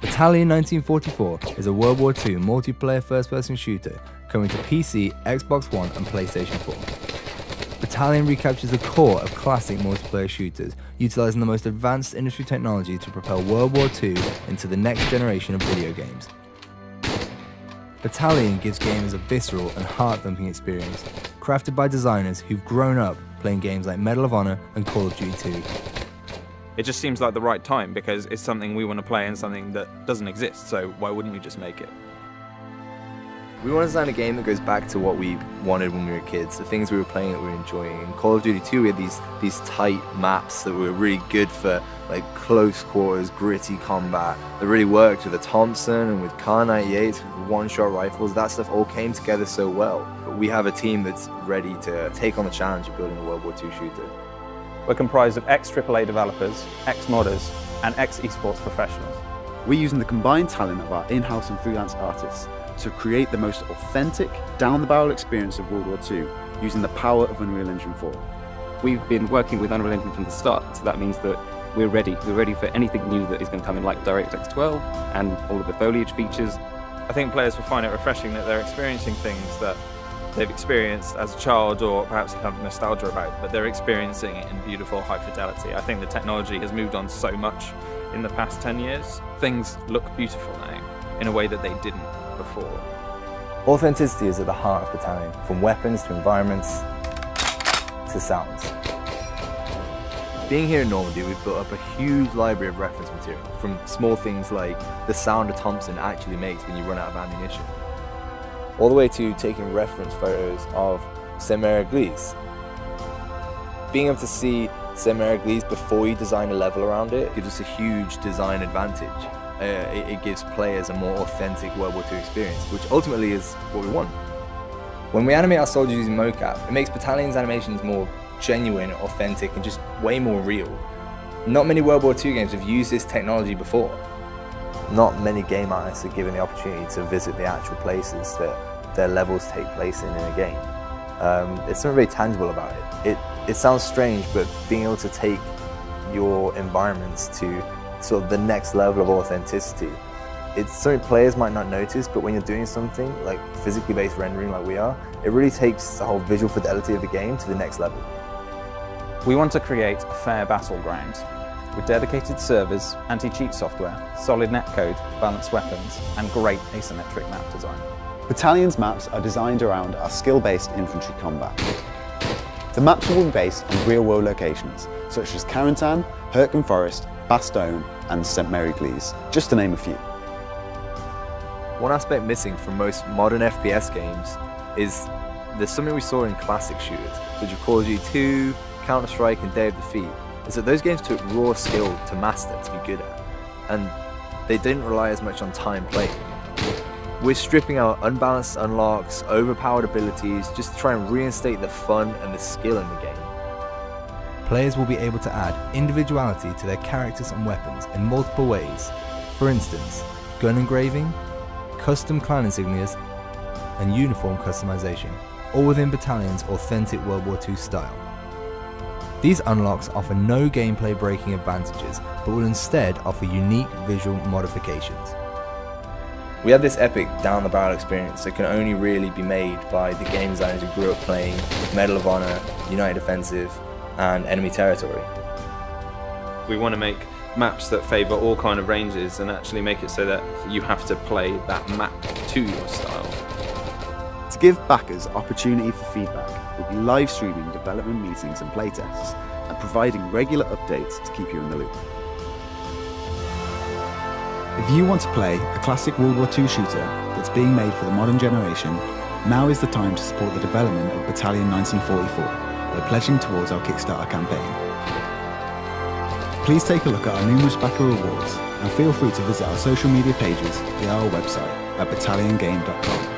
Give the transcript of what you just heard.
Battalion 1944 is a World War II multiplayer first-person shooter coming to PC, Xbox One and PlayStation 4. Battalion recaptures the core of classic multiplayer shooters, utilising the most advanced industry technology to propel World War II into the next generation of video games. Battalion gives gamers a visceral and heart-thumping experience, crafted by designers who've grown up playing games like Medal of Honor and Call of Duty 2. It just seems like the right time because it's something we want to play and something that doesn't exist, so why wouldn't we just make it? We want to design a game that goes back to what we wanted when we were kids, the things we were playing that we were enjoying. In Call of Duty 2 we had these tight maps that were really good for like close quarters, gritty combat, that really worked with the Thompson and with Kar 98s, with one-shot rifles. That stuff all came together so well. But we have a team that's ready to take on the challenge of building a World War II shooter. We're comprised of ex-AAA developers, ex-modders, and ex-esports professionals. We're using the combined talent of our in-house and freelance artists to create the most authentic, down-the-barrel experience of World War II using the power of Unreal Engine 4. We've been working with Unreal Engine from the start, so that means that we're ready. We're ready for anything new that is going to come in, like DirectX 12 and all of the foliage features. I think players will find it refreshing that they're experiencing things that they've experienced as a child or perhaps have nostalgia about, but they're experiencing it in beautiful high fidelity. I think the technology has moved on so much in the past 10 years. Things look beautiful now in a way that they didn't before. Authenticity is at the heart of Battalion, from weapons to environments to sounds. Being here in Normandy, we've built up a huge library of reference material, from small things like the sound a Thompson actually makes when you run out of ammunition, all the way to taking reference photos of Saint-Mère-Église. Being able to see Saint-Mère-Église before you design a level around it gives us a huge design advantage. It gives players a more authentic World War II experience, which ultimately is what we want. When we animate our soldiers using mocap, it makes Battalion's animations more genuine, authentic, and just way more real. Not many World War II games have used this technology before. Not many game artists are given the opportunity to visit the actual places that their levels take place in a game. It's something very tangible about it. It sounds strange, but being able to take your environments to sort of the next level of authenticity, it's something players might not notice, but when you're doing something like physically based rendering like we are, it really takes the whole visual fidelity of the game to the next level. We want to create a fair battleground with dedicated servers, anti-cheat software, solid netcode, balanced weapons, and great asymmetric map design. Battalion's maps are designed around our skill-based infantry combat. The maps will be based on real-world locations, such as Carentan, Hurtgen Forest, Bastogne, and Saint-Mère-Église, just to name a few. One aspect missing from most modern FPS games is there's something we saw in classic shooters, such as Call of Duty 2, Counter-Strike, and Day of Defeat, is that those games took raw skill to master, to be good at, and they didn't rely as much on time played. We're stripping out unbalanced unlocks, overpowered abilities, just to try and reinstate the fun and the skill in the game. Players will be able to add individuality to their characters and weapons in multiple ways. For instance, gun engraving, custom clan insignias, and uniform customization, all within Battalion's authentic World War II style. These unlocks offer no gameplay breaking advantages, but will instead offer unique visual modifications. We have this epic down-the-barrel experience that can only really be made by the game designers who grew up playing Medal of Honor, United Offensive, and Enemy Territory. We want to make maps that favour all kind of ranges and actually make it so that you have to play that map to your style. To give backers opportunity for feedback, we'll be live streaming development meetings and playtests, and providing regular updates to keep you in the loop. If you want to play a classic World War II shooter that's being made for the modern generation, now is the time to support the development of Battalion 1944 by pledging towards our Kickstarter campaign. Please take a look at our numerous backer rewards and feel free to visit our social media pages via our website at battalionGame.com.